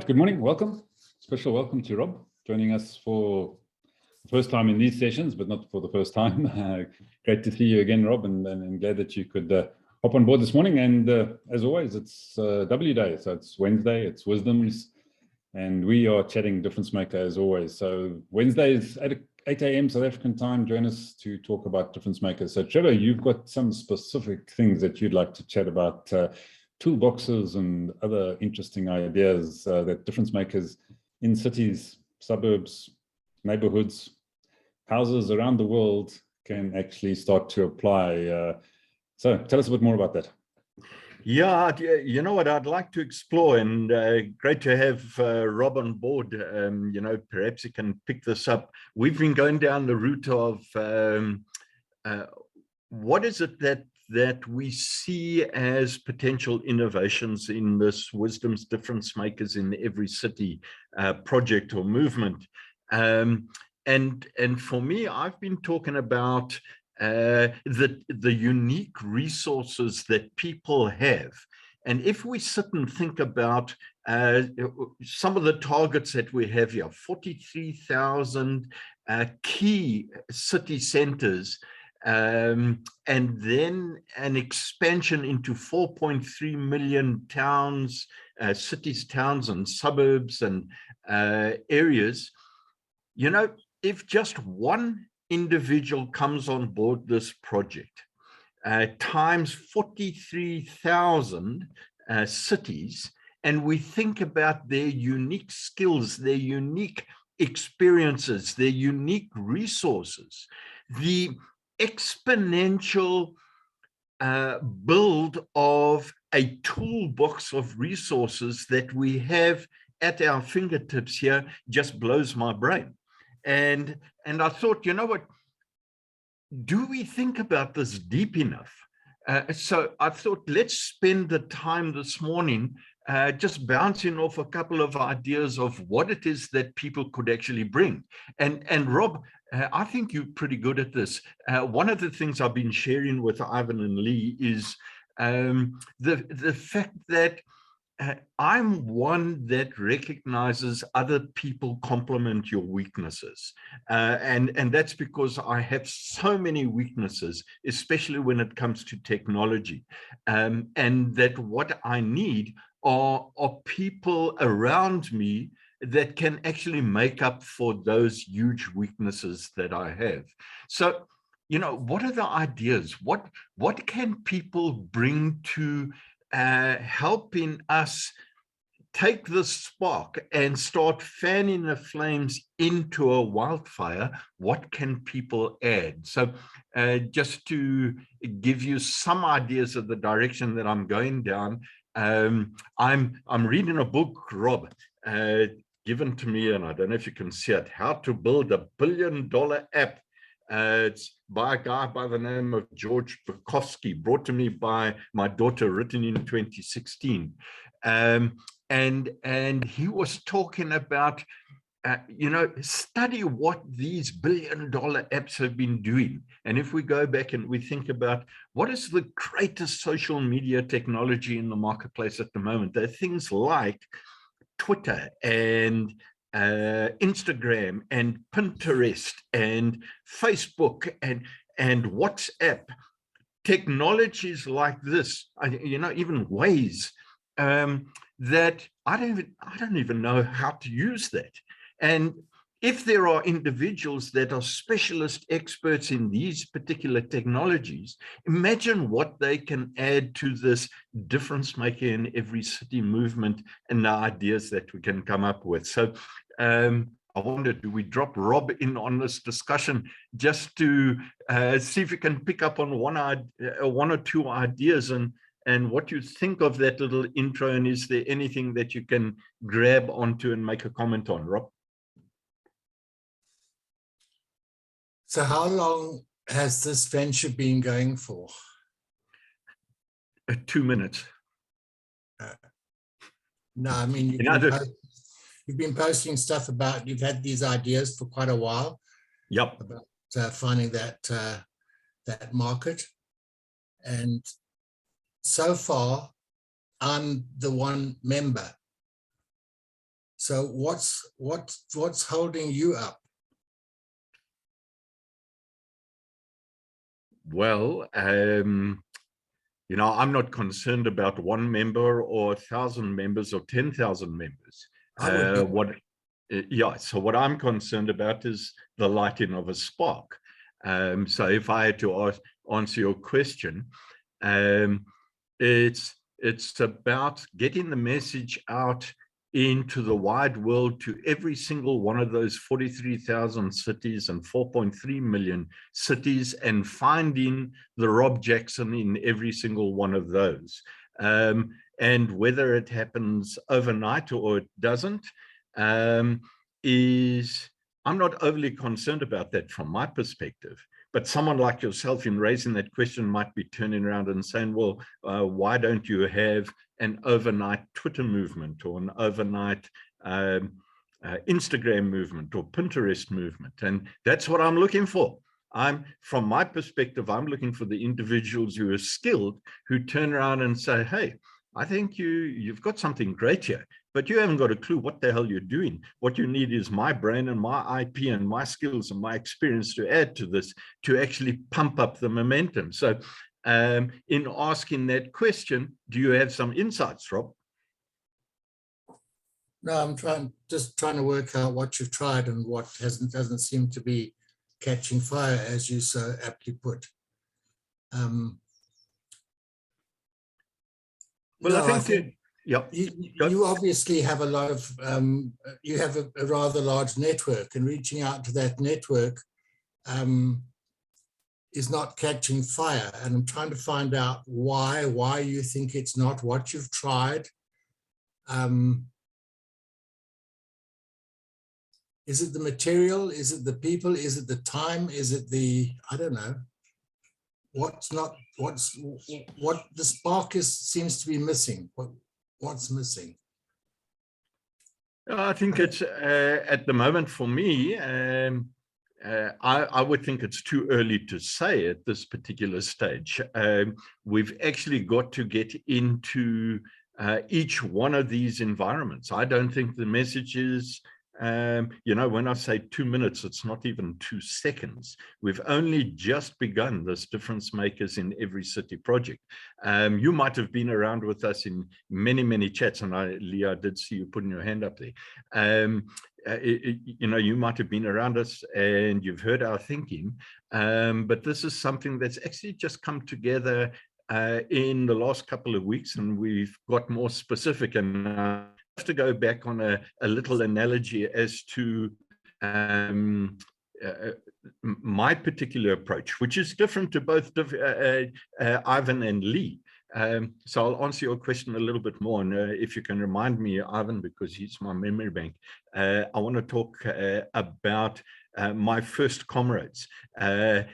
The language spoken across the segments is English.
good morning. Welcome. Special welcome to Rob, joining us for the first time in these sessions, but not for the first time. Great to see you again, Rob, and glad that you could hop on board this morning. And as always, it's W Day, so it's Wednesday, it's Wisdoms, and we are chatting DifferenceMaker as always. So Wednesday is 8 a.m. South African time. Join us to talk about DifferenceMaker. So Trevor, you've got some specific things that you'd like to chat about, toolboxes and other interesting ideas that difference makers in cities, suburbs, neighborhoods, houses around the world can actually start to apply. So tell us a bit more about that. Yeah, you know what I'd like to explore, and great to have Rob on board. You know, perhaps he can pick this up. We've been going down the route of what is it that we see as potential innovations in this Wisdom's Difference Makers in Every City project or movement. And for me, I've been talking about the unique resources that people have. And if we sit and think about some of the targets that we have here, 43,000 key city centers, and then an expansion into 4.3 million towns, cities, towns, and suburbs and areas. You know, if just one individual comes on board this project, times 43,000 cities, and we think about their unique skills, their unique experiences, their unique resources, the exponential build of a toolbox of resources that we have at our fingertips here just blows my brain. And I thought, you know what, do we think about this deep enough? So I thought, let's spend the time this morning just bouncing off a couple of ideas of what it is that people could actually bring. And Rob, I think you're pretty good at this. One of the things I've been sharing with Ivan and Lee is the fact that I'm one that recognizes other people complement your weaknesses. And that's because I have so many weaknesses, especially when it comes to technology. And that what I need are people around me that can actually make up for those huge weaknesses that I have. So, you know, what are the ideas? What can people bring to helping us take the spark and start fanning the flames into a wildfire? What can people add? So just to give you some ideas of the direction that I'm going down, I'm reading a book, Rob, given to me, and I don't know if you can see it, How to Build a $1 Billion App. It's by a guy by the name of George Bukowski, brought to me by my daughter, written in 2016. And he was talking about, you know, study what these $1 billion apps have been doing. And if we go back and we think about what is the greatest social media technology in the marketplace at the moment, there are things like Twitter and Instagram and Pinterest and Facebook and WhatsApp. Technologies like this, you know, even Waze, that I don't even know how to use that. And if there are individuals that are specialist experts in these particular technologies, imagine what they can add to this difference maker in every city movement and the ideas that we can come up with. So I wonder, do we drop Rob in on this discussion just to see if we can pick up on one or two ideas and what you think of that little intro, and is there anything that you can grab onto and make a comment on, Rob? So how long has this venture been going for? 2 minutes. No, I mean, you've been posting stuff about, you've had these ideas for quite a while. Yep. About finding that market. And so far, I'm the one member So what's holding you up? Well, you know, I'm not concerned about one member or 1,000 members or 10,000 members. So what I'm concerned about is the lighting of a spark. So if I had to answer your question, it's about getting the message out into the wide world to every single one of those 43,000 cities and 4.3 million cities, and finding the Rob Jackson in every single one of those. And whether it happens overnight or it doesn't, I'm not overly concerned about that from my perspective. But someone like yourself, in raising that question, might be turning around and saying, well, why don't you have an overnight Twitter movement, or an overnight Instagram movement, or Pinterest movement? And that's what I'm looking for. From my perspective, I'm looking for the individuals who are skilled, who turn around and say, hey, I think you've got something great here, but you haven't got a clue what the hell you're doing. What you need is my brain and my IP and my skills and my experience to add to this, to actually pump up the momentum. So in asking that question, do you have some insights, Rob? No, I'm just trying to work out what you've tried and what doesn't seem to be catching fire, as you so aptly put. Well, no, I think you obviously have a lot of, you have a rather large network, and reaching out to that network is not catching fire. And I'm trying to find out why you think it's not, what you've tried. Is it the material? Is it the people? Is it the time? Is it the, I don't know. What the spark seems to be missing. What's missing? I think it's at the moment for me, I would think it's too early to say at this particular stage. We've actually got to get into each one of these environments. I don't think the message is, you know, when I say 2 minutes, it's not even 2 seconds. We've only just begun this Difference Makers in Every City project. You might have been around with us in many, many chats, and Leah, I did see you putting your hand up there. You know, you might have been around us and you've heard our thinking, but this is something that's actually just come together in the last couple of weeks, and we've got more specific. And to go back on a little analogy as to my particular approach, which is different to both Ivan and Lee. So I'll answer your question a little bit more, and if you can remind me, Ivan, because he's my memory bank, I want to talk about my first Comrades,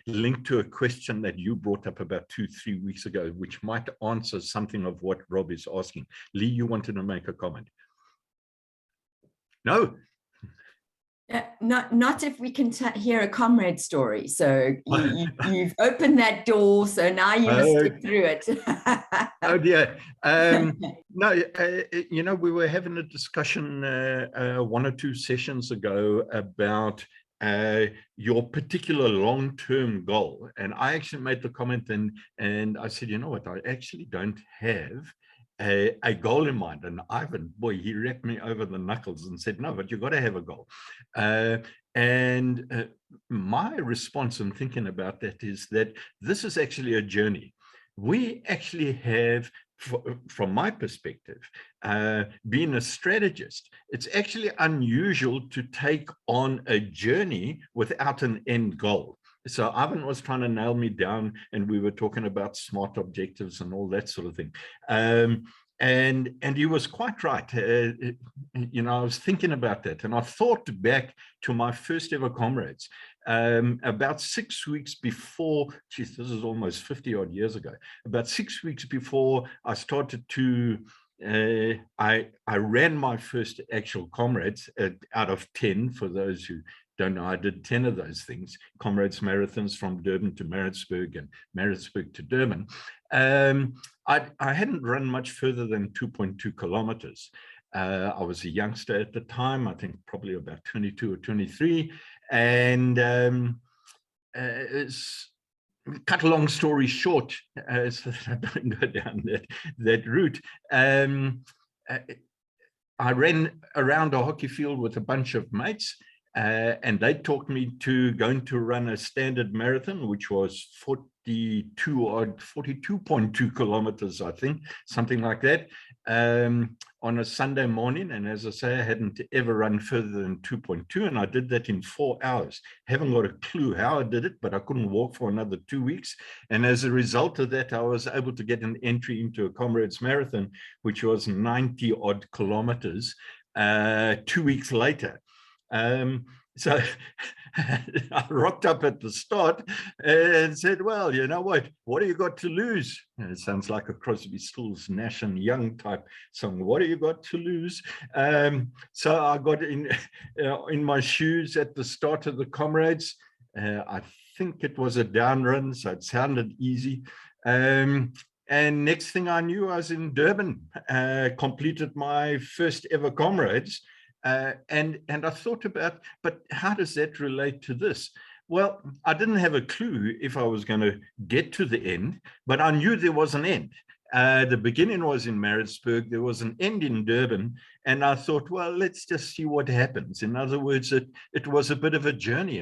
linked to a question that you brought up about 2-3 weeks ago, which might answer something of what Rob is asking. Lee, you wanted to make a comment? No. Not if we can hear a Comrade story. So you've opened that door, so now you must get through it. Oh dear. No, you know, we were having a discussion 1 or 2 sessions ago about your particular long-term goal, and I actually made the comment, and I said, you know what, I actually don't have a goal in mind. And Ivan, boy, he wrapped me over the knuckles and said, no, but you've got to have a goal. My response in thinking about that is that this is actually a journey. We actually have, from my perspective, being a strategist, it's actually unusual to take on a journey without an end goal. So Ivan was trying to nail me down, and we were talking about SMART objectives and all that sort of thing. And he was quite right. You know, I was thinking about that, and I thought back to my first ever Comrades about 6 weeks before. Geez, this is almost 50 odd years ago. About 6 weeks before I started to. I ran my first actual Comrades out of 10. For those who don't know, I did 10 of those things, Comrades marathons from Durban to Maritzburg and Maritzburg to Durban. I hadn't run much further than 2.2 kilometers. I was a youngster at the time, I think probably about 22 or 23. And cut a long story short, so that I don't go down that route. I ran around a hockey field with a bunch of mates, and they talked me to going to run a standard marathon, which was 42.2 kilometers, I think, something like that, on a Sunday morning. And as I say, I hadn't ever run further than 2.2, and I did that in 4 hours. Haven't got a clue how I did it, but I couldn't walk for another 2 weeks. And as a result of that, I was able to get an entry into a Comrades marathon, which was 90 odd kilometers 2 weeks later. So I rocked up at the start and said, well, you know what do you got to lose? And it sounds like a Crosby, Stills, Nash and Young type song. What do you got to lose? So I got in my shoes at the start of the Comrades. I think it was a down run, so it sounded easy. And next thing I knew, I was in Durban, completed my first ever Comrades. And I thought about, but how does that relate to this? Well, I didn't have a clue if I was going to get to the end, but I knew there was an end. The beginning was in Maritzburg, there was an end in Durban, and I thought, well, let's just see what happens. In other words, it was a bit of a journey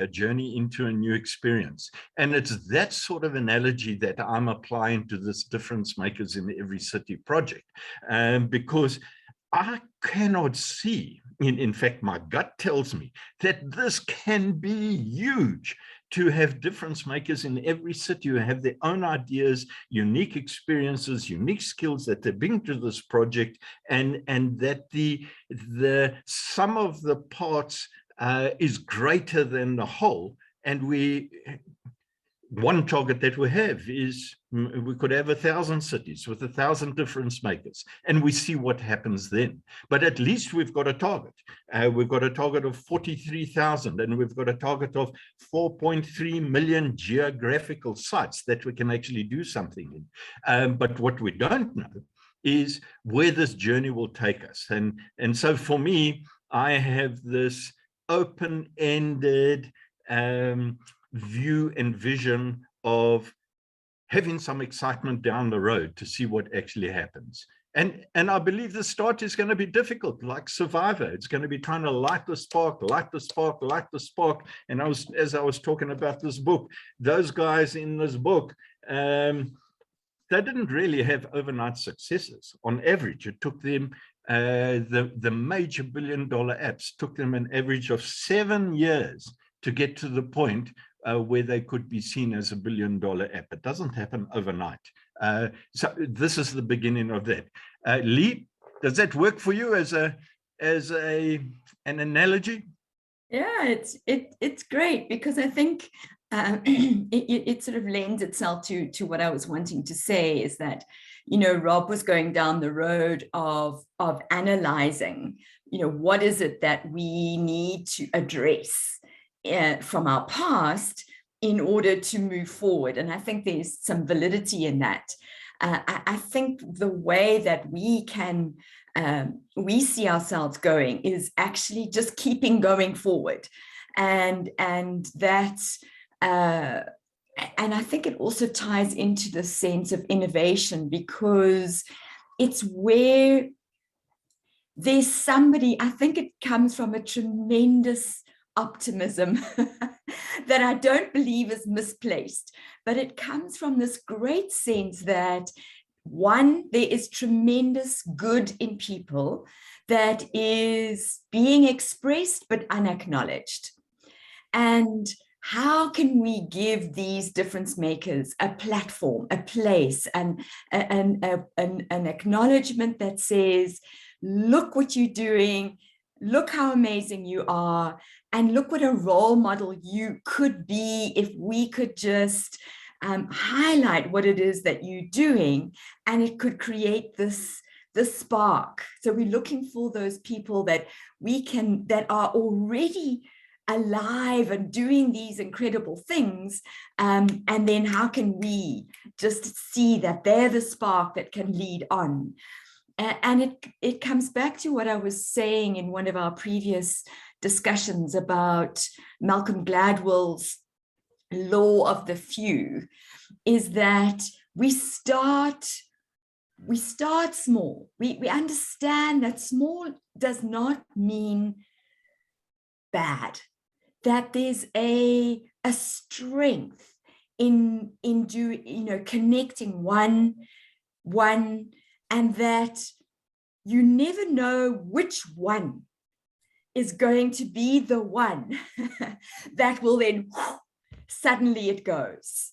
into a new experience. And it's that sort of analogy that I'm applying to this Difference Makers in Every City project, because I cannot see, in fact, my gut tells me that this can be huge, to have difference makers in every city who have their own ideas, unique experiences, unique skills that they bring to this project, and that the sum of the parts is greater than the whole. And one target that we have is we could have 1,000 cities with 1,000 difference makers, and we see what happens then. But at least we've got a target. We've got a target of 43,000, and we've got a target of 4.3 million geographical sites that we can actually do something in. But what we don't know is where this journey will take us. And so for me, I have this open-ended view and vision of having some excitement down the road to see what actually happens. And I believe the start is going to be difficult, like Survivor. It's going to be trying to light the spark, light the spark, light the spark. And as I was talking about this book, those guys in this book, they didn't really have overnight successes. On average, it took them, the major billion-dollar apps took them an average of 7 years to get to the point where they could be seen as a billion-dollar app. It doesn't happen overnight. So this is the beginning of that. Lee, does that work for you as an analogy? Yeah, it's great, because I think it sort of lends itself to what I was wanting to say, is that, you know, Rob was going down the road of analyzing, you know, what is it that we need to address from our past in order to move forward. And I think there's some validity in that. I think the way that we can, we see ourselves going is actually just keeping going forward. And that's, and I think it also ties into the sense of innovation, because it's where there's somebody, I think it comes from a tremendous optimism that I don't believe is misplaced, but it comes from this great sense that, one, there is tremendous good in people that is being expressed but unacknowledged. And how can we give these difference makers a platform, a place, and an acknowledgement that says, look what you're doing, look how amazing you are, and look what a role model you could be if we could just highlight what it is that you're doing, and it could create this spark. So we're looking for those people that that are already alive and doing these incredible things, and then how can we just see that they're the spark that can lead on. And it comes back to what I was saying in one of our previous discussions about Malcolm Gladwell's law of the few, is that we start small. We understand that small does not mean bad, that there's a strength in connecting one, and that you never know which one is going to be the one that will then suddenly it goes.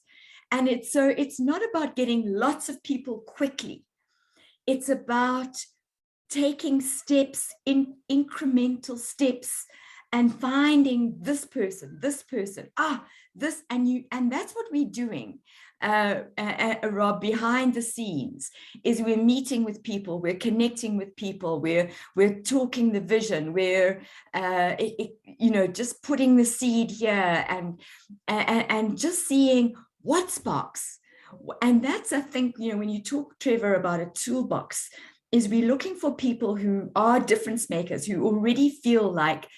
And it's not about getting lots of people quickly. It's about taking steps, in incremental steps, and finding this person, this, and that's what we're doing, Rob, behind the scenes, is we're meeting with people, we're connecting with people, we're talking the vision, we're just putting the seed here and just seeing what sparks. And that's, I think, when you talk, Trevor, about a toolbox, is we're looking for people who are difference makers, who already feel like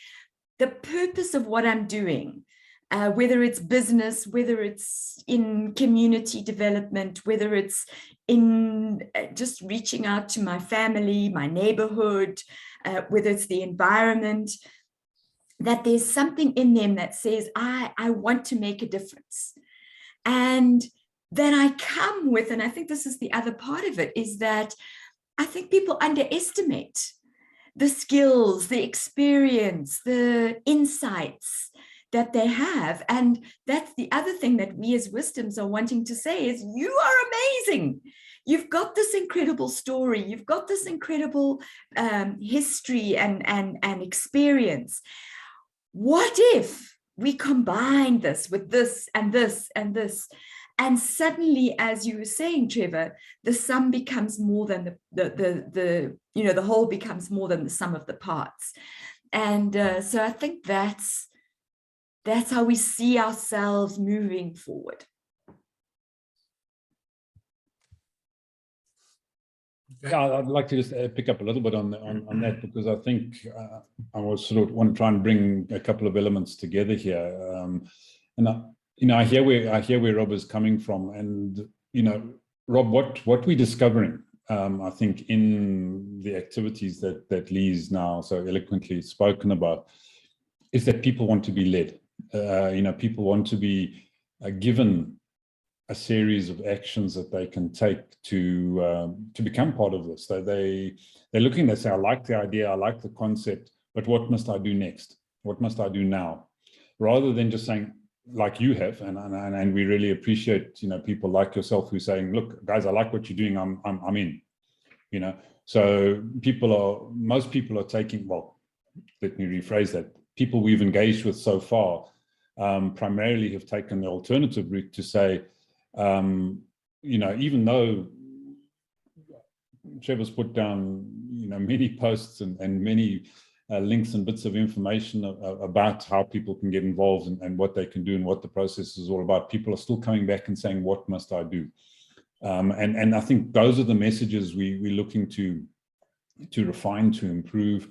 the purpose of what I'm doing, whether it's business, whether it's in community development, whether it's in just reaching out to my family, my neighborhood, whether it's the environment, that there's something in them that says, I want to make a difference. And then I come with, and I think this is the other part of it, is that I think people underestimate the skills, the experience, the insights that they have. And that's the other thing that we as Wisdoms are wanting to say is, you are amazing. You've got this incredible story. You've got this incredible history and experience. What if we combine this with this and this and this? And suddenly, as you were saying, Trevor, the sum becomes more than the whole becomes more than the sum of the parts. And so I think that's how we see ourselves moving forward. Yeah, I'd like to just pick up a little bit on that, because I think I was sort of want to try and bring a couple of elements together here. I hear where Rob is coming from, and Rob, what we're discovering, I think, in the activities that Lee's now so eloquently spoken about, is that people want to be led. People want to be given a series of actions that they can take to become part of this. So they're looking, they say, I like the idea, I like the concept, but what must I do next? What must I do now? Rather than just saying, like you have, and we really appreciate, people like yourself who are saying, look, guys, I like what you're doing, I'm in, So most people are taking, well, let me rephrase that. People we've engaged with so far primarily have taken the alternative route to say, even though Trevor's put down, many posts and many links and bits of information about how people can get involved and what they can do and what the process is all about, people are still coming back and saying, what must I do? And I think those are the messages we're looking to refine, to improve,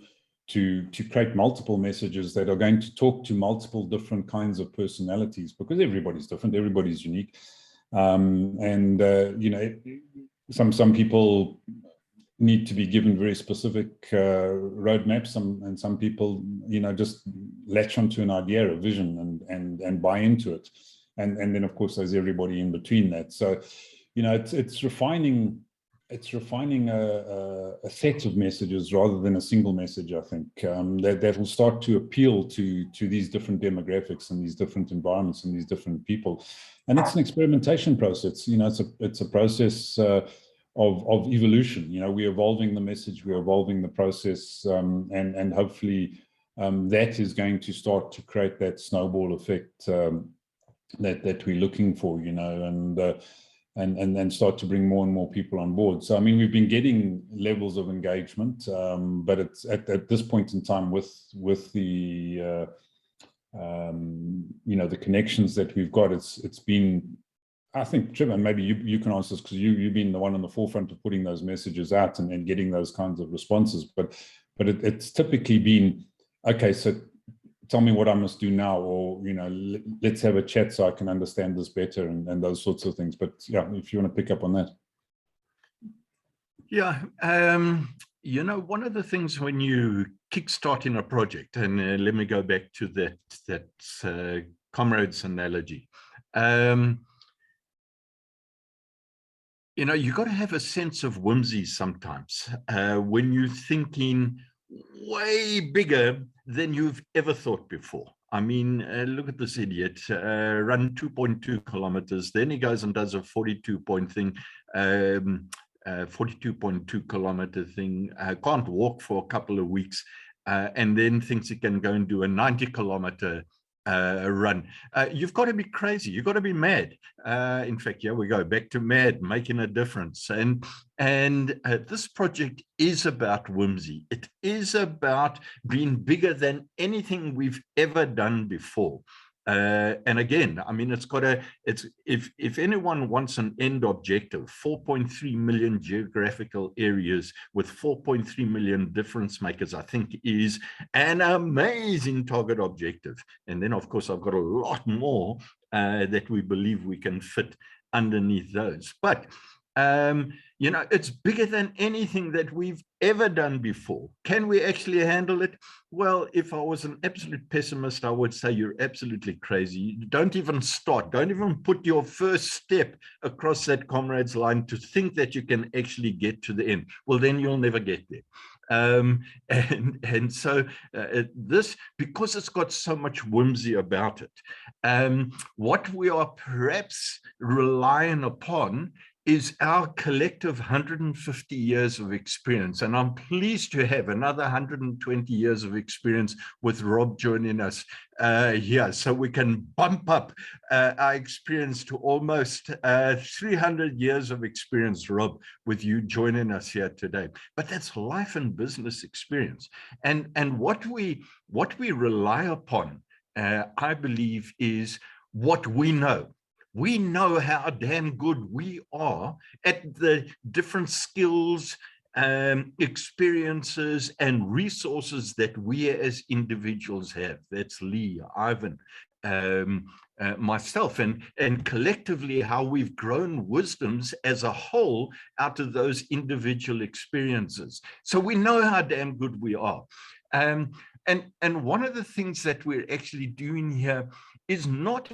to create multiple messages that are going to talk to multiple different kinds of personalities, because everybody's different, everybody's unique. Some people need to be given very specific roadmaps, and some people, just latch onto an idea, a vision, and buy into it. And then, of course, there's everybody in between that. So, it's refining a set of messages rather than a single message, I think, that will start to appeal to these different demographics and these different environments and these different people. And it's an experimentation process. It's a process of evolution. We're evolving the message, we're evolving the process, and hopefully that is going to start to create that snowball effect that we're looking for, and then start to bring more and more people on board. So, I mean, we've been getting levels of engagement, but it's at this point in time with the the connections that we've got, it's been I think, Jim, and maybe you can answer this because you've been the one on the forefront of putting those messages out and getting those kinds of responses. But it's typically been, okay, so tell me what I must do now, or, you know, let's have a chat so I can understand this better, and those sorts of things. But yeah, if you want to pick up on that. Yeah, you know, one of the things when you kickstart in a project, and let me go back to that Comrades analogy. You know, you got to have a sense of whimsy sometimes when you're thinking way bigger than you've ever thought before. I mean, look at this idiot, run 2.2 kilometers. Then he goes and does a 42.2 kilometer thing, can't walk for a couple of weeks, and then thinks he can go and do a 90 kilometer run. You've got to be crazy. You've got to be mad. In fact, yeah, we go back to mad, making a difference. And this project is about whimsy. It is about being bigger than anything we've ever done before. And again, I mean, if anyone wants an end objective, 4.3 million geographical areas with 4.3 million difference makers, I think is an amazing target objective. And then, of course, I've got a lot more that we believe we can fit underneath those. But you know, it's bigger than anything that we've ever done before. Can we actually handle it? Well, if I was an absolute pessimist, I would say you're absolutely crazy. Don't even start. Don't even put your first step across that Comrades line to think that you can actually get to the end. Well, then you'll never get there. And so this, because it's got so much whimsy about it, what we are perhaps relying upon is our collective 150 years of experience. And I'm pleased to have another 120 years of experience with Rob joining us here, so we can bump up our experience to almost 300 years of experience, Rob, with you joining us here today. But that's life and business experience. And what we rely upon, I believe, is what we know. We know how damn good we are at the different skills, experiences, and resources that we as individuals have. That's Lee, Ivan, myself, and collectively how we've grown wisdoms as a whole out of those individual experiences. So we know how damn good we are. And one of the things that we're actually doing here is not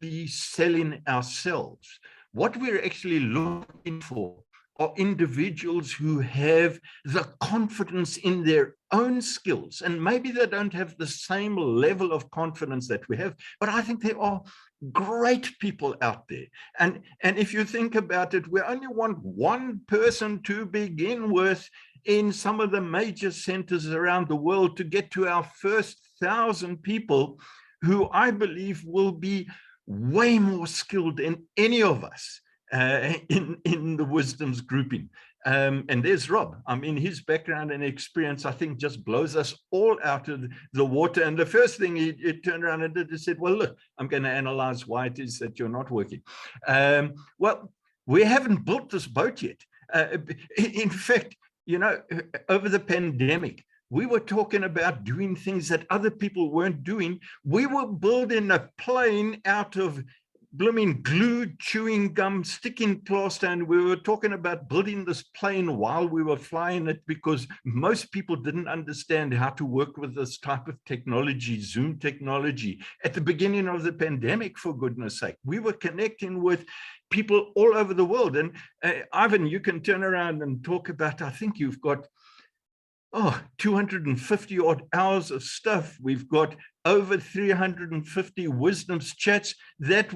be selling ourselves. What we're actually looking for are individuals who have the confidence in their own skills. And maybe they don't have the same level of confidence that we have, but I think there are great people out there. And if you think about it, we only want one person to begin with in some of the major centers around the world to get to our first 1,000 people who I believe will be way more skilled than any of us in the wisdoms grouping. And there's Rob. I mean, his background and experience, I think, just blows us all out of the water. And the first thing he turned around and did is said, well, look, I'm going to analyze why it is that you're not working. Well, we haven't built this boat yet. In fact, you know, over the pandemic, we were talking about doing things that other people weren't doing. We were building a plane out of blooming glue, chewing gum, sticking plaster, and we were talking about building this plane while we were flying it because most people didn't understand how to work with this type of technology, Zoom technology, at the beginning of the pandemic, for goodness sake. We were connecting with people all over the world. And Ivan, you can turn around and talk about, I think you've got 250 odd hours of stuff. We've got over 350 wisdoms chats that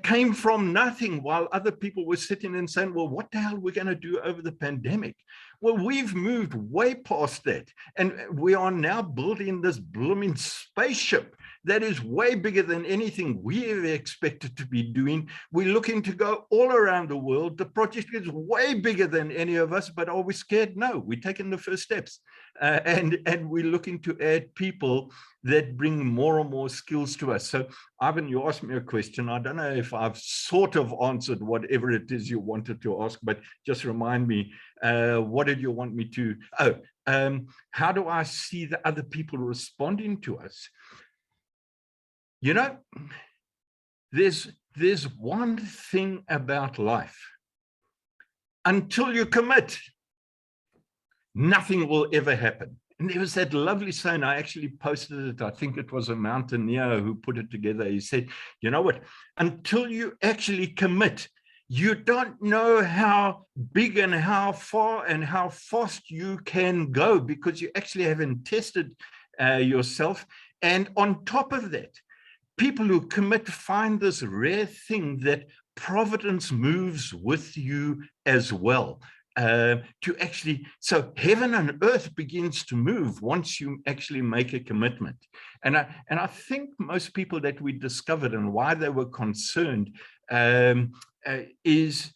came from nothing while other people were sitting and saying, well, what the hell are we going to do over the pandemic? Well, we've moved way past that. And we are now building this blooming spaceship that is way bigger than anything we ever expected to be doing. We're looking to go all around the world. The project is way bigger than any of us, but are we scared? No, we're taking the first steps. And we're looking to add people that bring more and more skills to us. So Ivan, you asked me a question. I don't know if I've sort of answered whatever it is you wanted to ask, but just remind me, what did you want me to? How do I see the other people responding to us? You know, there's one thing about life. Until you commit, nothing will ever happen. And there was that lovely saying, I actually posted it, I think it was a mountaineer who put it together. He said, you know what, until you actually commit, you don't know how big and how far and how fast you can go, because you actually haven't tested yourself. And on top of that, people who commit find this rare thing that providence moves with you as well. To actually, so heaven and earth begins to move once you actually make a commitment. And I think most people that we discovered and why they were concerned is,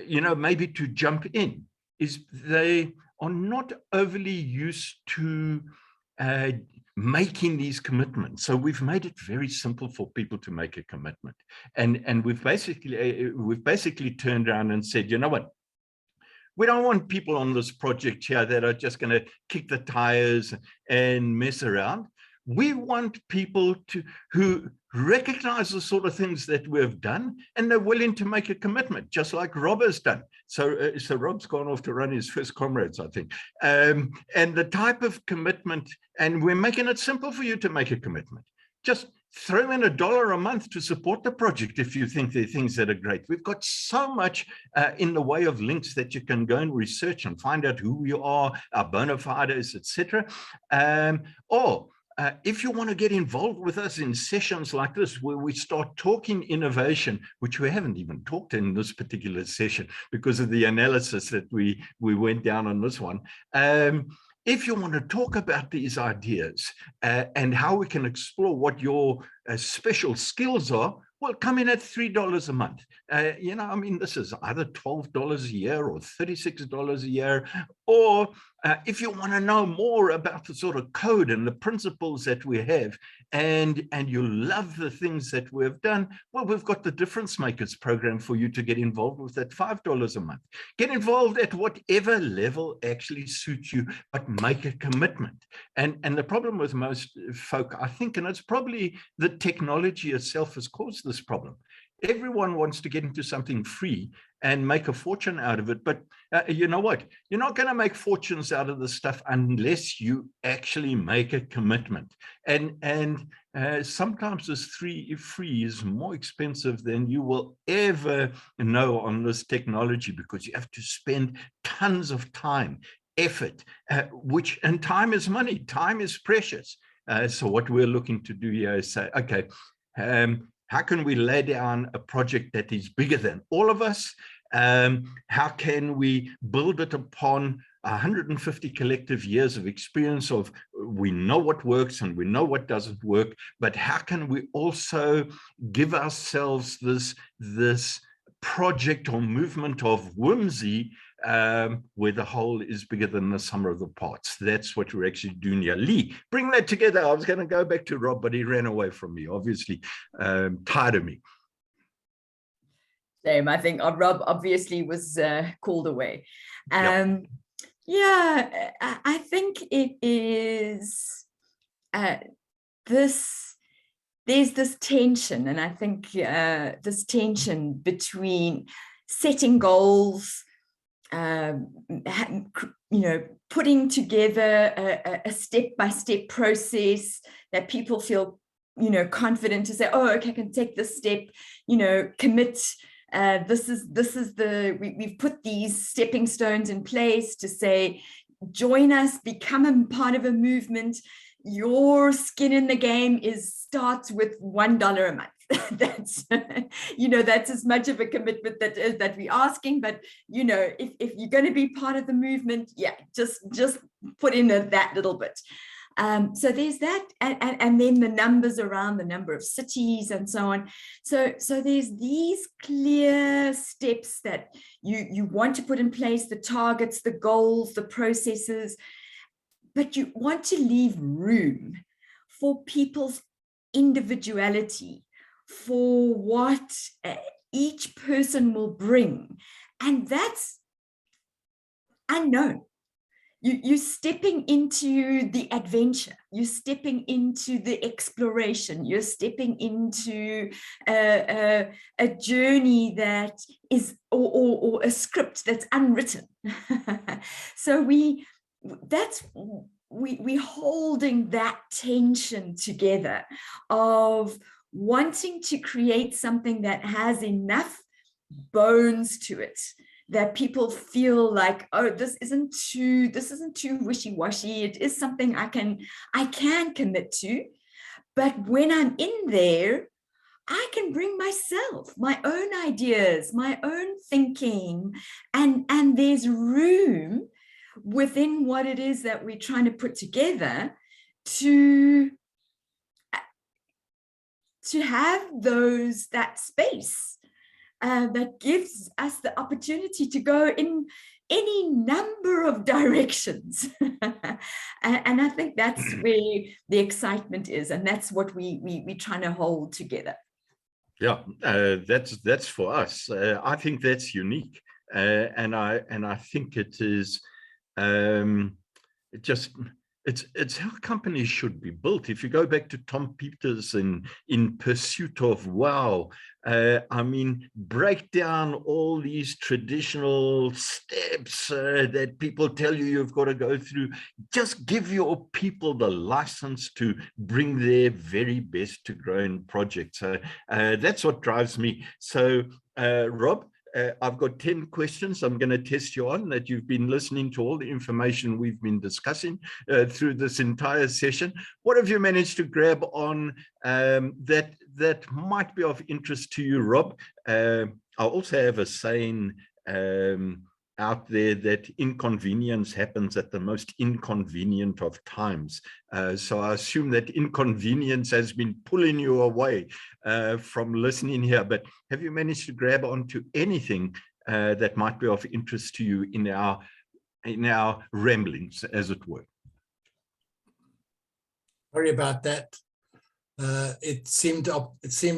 you know, maybe to jump in, is they are not overly used to making these commitments. So we've made it very simple for people to make a commitment. And we've basically turned around and said, you know what? We don't want people on this project here that are just going to kick the tires and mess around. We want people who recognize the sort of things that we've done, and they're willing to make a commitment, just like Rob has done. So Rob's gone off to run his first Comrades, I think. And the type of commitment, and we're making it simple for you to make a commitment. Just throw in $1 a month to support the project if you think there are things that are great. We've got so much in the way of links that you can go and research and find out who we are, our bona fides, etc. Or if you want to get involved with us in sessions like this, where we start talking innovation, which we haven't even talked in this particular session because of the analysis that we went down on this one. If you want to talk about these ideas and how we can explore what your special skills are, well, come in at $3 a month. You know, I mean, this is either $12 a year or $36 a year, or if you want to know more about the sort of code and the principles that we have, and you love the things that we've done, well, we've got the DifferenceMakers program for you to get involved with at $5 a month. Get involved at whatever level actually suits you, but make a commitment. And the problem with most folk, I think, and it's probably the technology itself has caused this problem. Everyone wants to get into something free and make a fortune out of it. But you know what? You're not going to make fortunes out of this stuff unless you actually make a commitment. And sometimes this free is more expensive than you will ever know on this technology, because you have to spend tons of time, effort, and time is money. Time is precious. So what we're looking to do here is say, okay, how can we lay down a project that is bigger than all of us? How can we build it upon 150 collective years of experience of, we know what works and we know what doesn't work, but how can we also give ourselves this project or movement of whimsy where the whole is bigger than the sum of the parts? That's what we're actually doing here. Lee, bring that together. I was going to go back to Rob, but he ran away from me, obviously tired of me. Same. I think Rob obviously was called away. Yep. Yeah, I think it is there's this tension, and I think this tension between setting goals, you know, putting together a step-by-step process that people feel, you know, confident to say, oh, okay, I can take this step, you know, commit. This is we've put these stepping stones in place to say, join us, become a part of a movement. Your skin in the game starts with $1 a month. That's, you know, that's as much of a commitment that we're asking. But, you know, if you're going to be part of the movement, yeah, just put in that little bit. So there's that, and then the numbers around the number of cities and so on. So there's these clear steps that you want to put in place, the targets, the goals, the processes, but you want to leave room for people's individuality, for what each person will bring. And that's unknown. You're stepping into the adventure, you're stepping into the exploration, you're stepping into a journey that is, or a script that's unwritten. So we're holding that tension together of wanting to create something that has enough bones to it, that people feel like, oh, this isn't too wishy-washy. It is something I can commit to. But when I'm in there, I can bring myself, my own ideas, my own thinking, and there's room within what it is that we're trying to put together to have that space that gives us the opportunity to go in any number of directions. And I think that's where the excitement is, and that's what we're trying to hold together. Yeah, that's for us. I think that's unique, and I think it is. It's how companies should be built. If you go back to Tom Peters in Pursuit of Wow, I mean, break down all these traditional steps that people tell you you've got to go through. Just give your people the license to bring their very best to grow in projects. So that's what drives me. So Rob, I've got 10 questions I'm going to test you on, that you've been listening to all the information we've been discussing through this entire session. What have you managed to grab on that might be of interest to you, Rob? I also have a saying out there that inconvenience happens at the most inconvenient of times. So I assume that inconvenience has been pulling you away from listening here, but have you managed to grab onto anything that might be of interest to you in our ramblings, as it were? Sorry about that. It seemed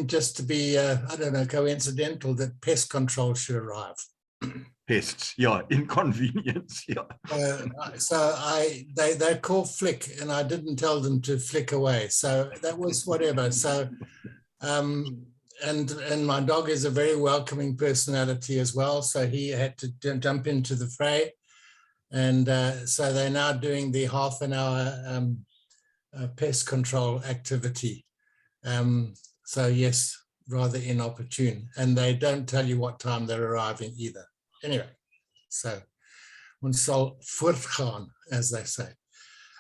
just to be, I don't know, coincidental that pest control should arrive. Pests, yeah, inconvenience, yeah. So they call flick, and I didn't tell them to flick away. So that was whatever. So, and my dog is a very welcoming personality as well. So he had to jump into the fray, and so they're now doing the half an hour pest control activity. So yes, rather inopportune, and they don't tell you what time they're arriving either. Anyway, so ons sal voortgaan, as they say.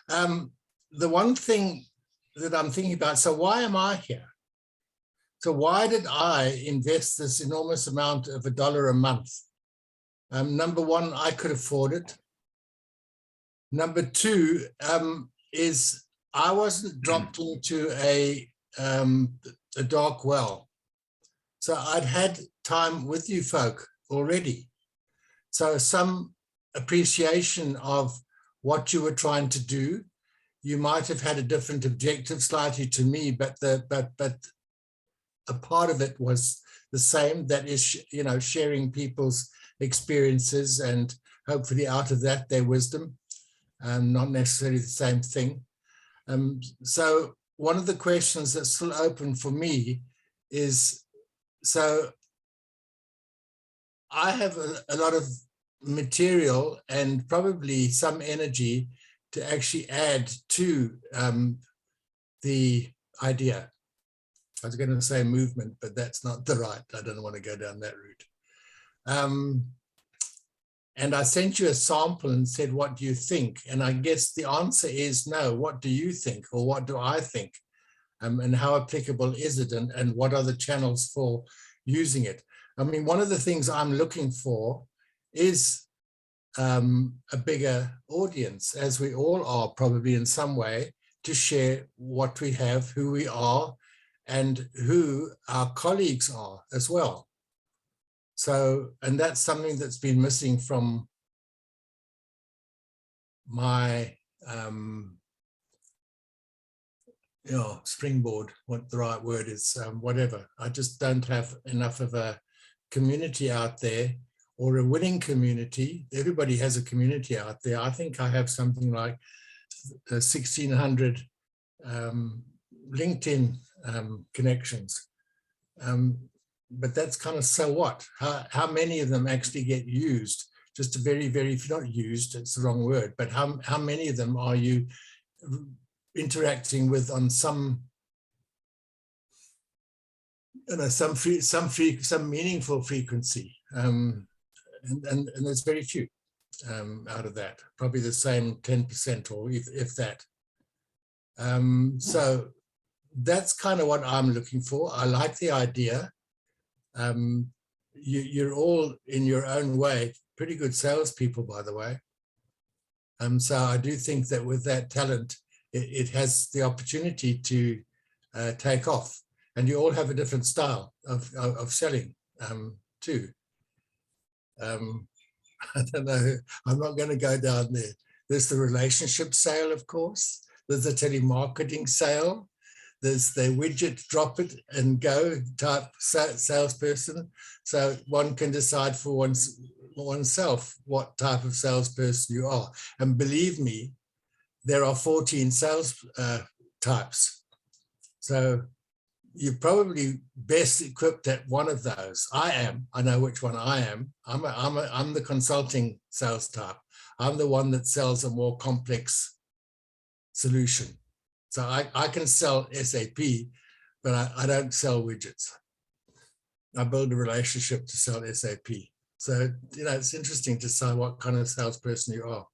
The one thing that I'm thinking about, so why am I here? So why did I invest this enormous amount of $1 a month? Number one, I could afford it. Number two is I wasn't dropped into a dark well. So I'd had time with you folk already. So some appreciation of what you were trying to do. You might have had a different objective slightly to me, but a part of it was the same. That is, you know, sharing people's experiences and hopefully out of that their wisdom. Not necessarily the same thing. So one of the questions that's still open for me is, so I have a lot of material and probably some energy to actually add to the idea. I was going to say movement, but that's not the right. I don't want to go down that route. And I sent you a sample and said, what do you think? And I guess the answer is no. What do you think? Or what do I think? And how applicable is it? And what are the channels for using it? I mean, one of the things I'm looking for is a bigger audience, as we all are probably in some way, to share what we have, who we are, and who our colleagues are as well. So, and that's something that's been missing from my springboard, what the right word is, whatever. I just don't have enough of a community out there, or a winning community. Everybody has a community out there. I think I have something like 1,600 LinkedIn connections. But that's kind of, so what? How many of them actually get used? Just a very, very, if not used, it's the wrong word, but how many of them are you interacting with on some, some meaningful frequency? And there's very few out of that, probably the same 10%, or if that. So that's kind of what I'm looking for. I like the idea. You're all, in your own way, pretty good salespeople, by the way. So I do think that with that talent, it has the opportunity to take off. And you all have a different style of selling too. I don't know, I'm not going to go down there. There's the relationship sale, of course. There's the telemarketing sale. There's the widget, drop it and go type salesperson. So one can decide for oneself what type of salesperson you are. And believe me, there are 14 sales types. So you're probably best equipped at one of those. I know which one I am. I'm the consulting sales type. I'm the one that sells a more complex solution. So I can sell SAP, but I don't sell widgets. I build a relationship to sell SAP. So, it's interesting to say what kind of salesperson you are.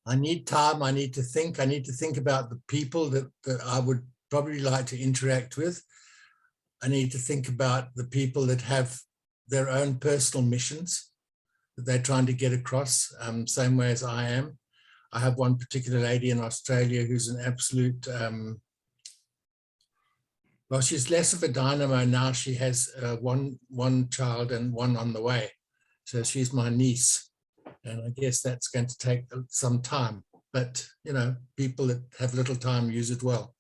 I need time. I need to think. I need to think about the people that I would probably like to interact with. I need to think about the people that have their own personal missions that they're trying to get across, same way as I am. I have one particular lady in Australia who's an absolute, well, she's less of a dynamo now. She has one child and one on the way. So she's my niece. And I guess that's going to take some time. But, people that have little time use it well.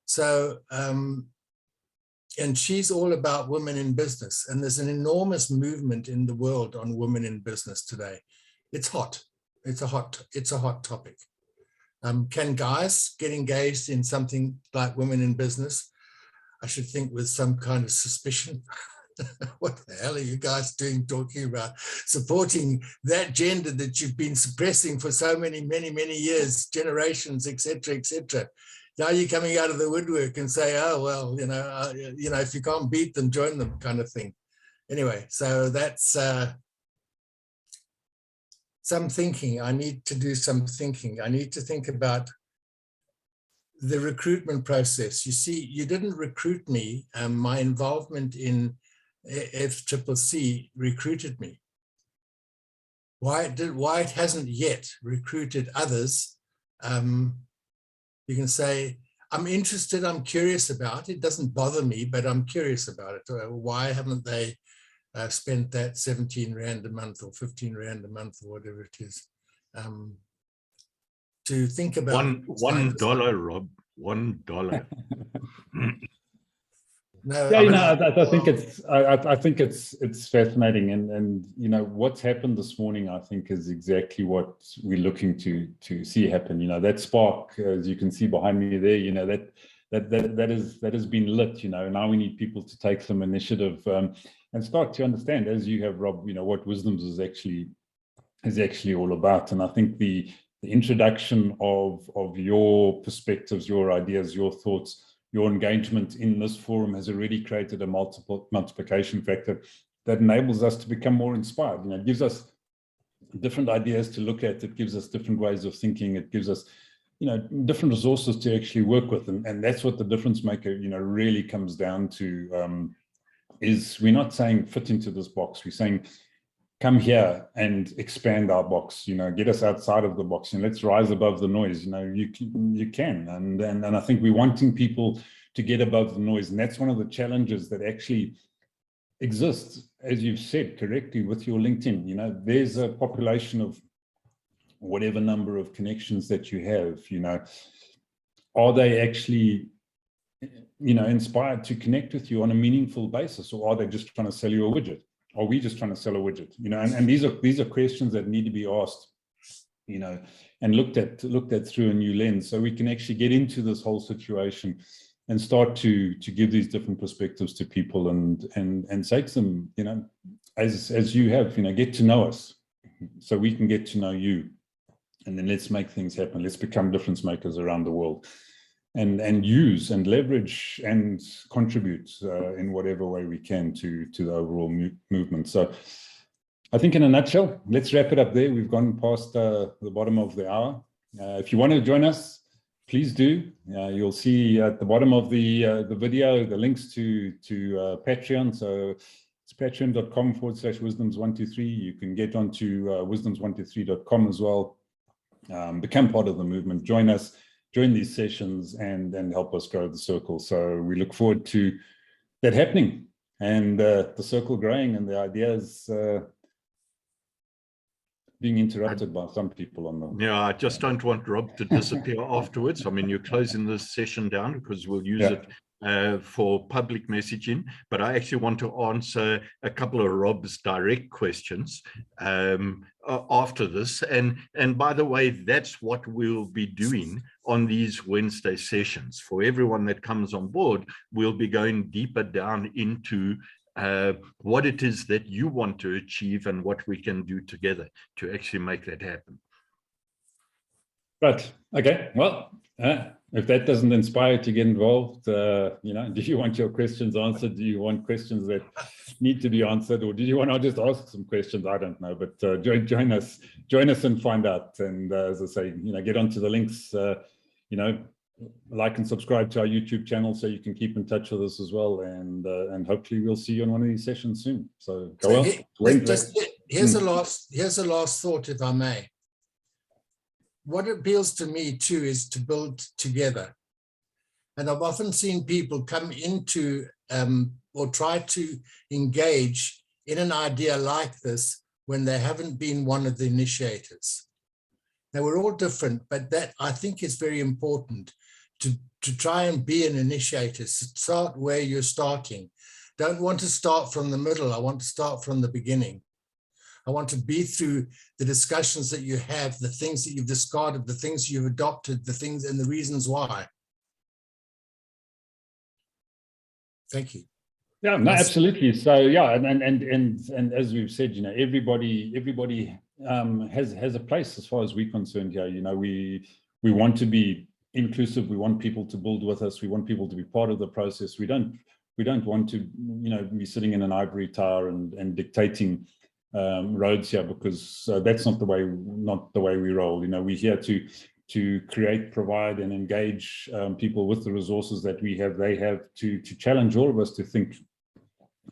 So, and she's all about women in business. And there's an enormous movement in the world on women in business today. It's hot. It's a hot topic. Can guys get engaged in something like women in business? I should think with some kind of suspicion. What the hell are you guys doing talking about supporting that gender that you've been suppressing for so many years, generations, etc., etc. Now you're coming out of the woodwork and say, oh, well, if you can't beat them, join them, kind of thing. Anyway, so that's some thinking. I need to do some thinking. I need to think about the recruitment process. You see, you didn't recruit me. My involvement in FCCC recruited me. Why it hasn't yet recruited others? You can say, I'm interested, I'm curious about it. It doesn't bother me, but I'm curious about it. Why haven't they spent that 17 Rand a month or 15 Rand a month or whatever it is, to think about $1, Rob, $1. No, yeah, I think it's fascinating, and what's happened this morning, I think, is exactly what we're looking to see happen. That spark, as you can see behind me there, that has been lit. Now we need people to take some initiative and start to understand, as you have, Rob, what Wisdoms is actually all about. And I think the introduction of your perspectives, your ideas, your thoughts, your engagement in this forum has already created a multiplication factor that enables us to become more inspired. It gives us different ideas to look at. It gives us different ways of thinking. It gives us, different resources to actually work with. And that's what the difference maker, really comes down to, is we're not saying fit into this box. We're saying, come here and expand our box, get us outside of the box, and let's rise above the noise. You can. And I think we're wanting people to get above the noise. And that's one of the challenges that actually exists, as you've said correctly, with your LinkedIn. There's a population of whatever number of connections that you have, are they actually, inspired to connect with you on a meaningful basis, or are they just trying to sell you a widget? Are we just trying to sell a widget? And these are questions that need to be asked, and looked at through a new lens, so we can actually get into this whole situation and start to give these different perspectives to people and say to them, as you have, get to know us, so we can get to know you, and then let's make things happen. Let's become difference makers around the world, and use and leverage and contribute in whatever way we can to the overall movement. So I think in a nutshell, let's wrap it up there. We've gone past the bottom of the hour. If you want to join us, please do. You'll see at the bottom of the video the links to Patreon. So it's patreon.com/wisdoms123. You can get onto wisdoms123.com as well. Become part of the movement. Join us. Join these sessions and help us grow the circle. So we look forward to that happening, and the circle growing, and the ideas being interrupted by some people on the... Yeah, I just don't want Rob to disappear afterwards. I mean, you're closing this session down because we'll use it for public messaging, but I actually want to answer a couple of Rob's direct questions after this. And by the way, that's what we'll be doing on these Wednesday sessions. For everyone that comes on board, we'll be going deeper down into what it is that you want to achieve and what we can do together to actually make that happen. Right. Okay. Well, if that doesn't inspire to get involved, do you want your questions answered? Do you want questions that need to be answered, or do you want to just ask some questions? I don't know, but join us and find out. And as I say, get onto the links. Like and subscribe to our YouTube channel so you can keep in touch with us as well. And hopefully we'll see you on one of these sessions soon. So go on. Here's a last thought, if I may. What appeals to me too is to build together. And I've often seen people come into or try to engage in an idea like this when they haven't been one of the initiators. Now, we're all different, but that I think is very important to try and be an initiator. Start where you're starting. Don't want to start from the middle. I want to start from the beginning. I want to be through the discussions that you have, the things that you've discarded, the things you've adopted, the things and the reasons why. Thank you. Yeah, no, absolutely. So yeah, and as we've said, everybody has a place as far as we're concerned here. We want to be inclusive. We want people to build with us. We want people to be part of the process. We don't want to be sitting in an ivory tower and dictating roads here, because that's not the way we roll. We're here to create, provide, and engage people with the resources that we have. They have to challenge all of us to think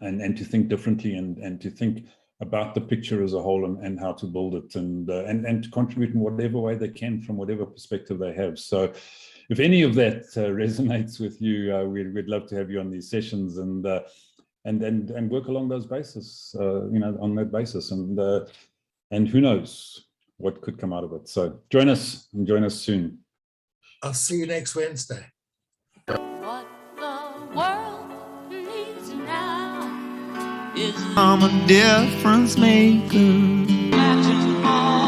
and to think differently and to think about the picture as a whole and how to build it and to contribute in whatever way they can from whatever perspective they have. So if any of that resonates with you, we'd love to have you on these sessions and work along those bases, on that basis, and who knows what could come out of it. So join us soon. I'll see you next Wednesday. What the world needs now is I'm a difference maker. Imagine all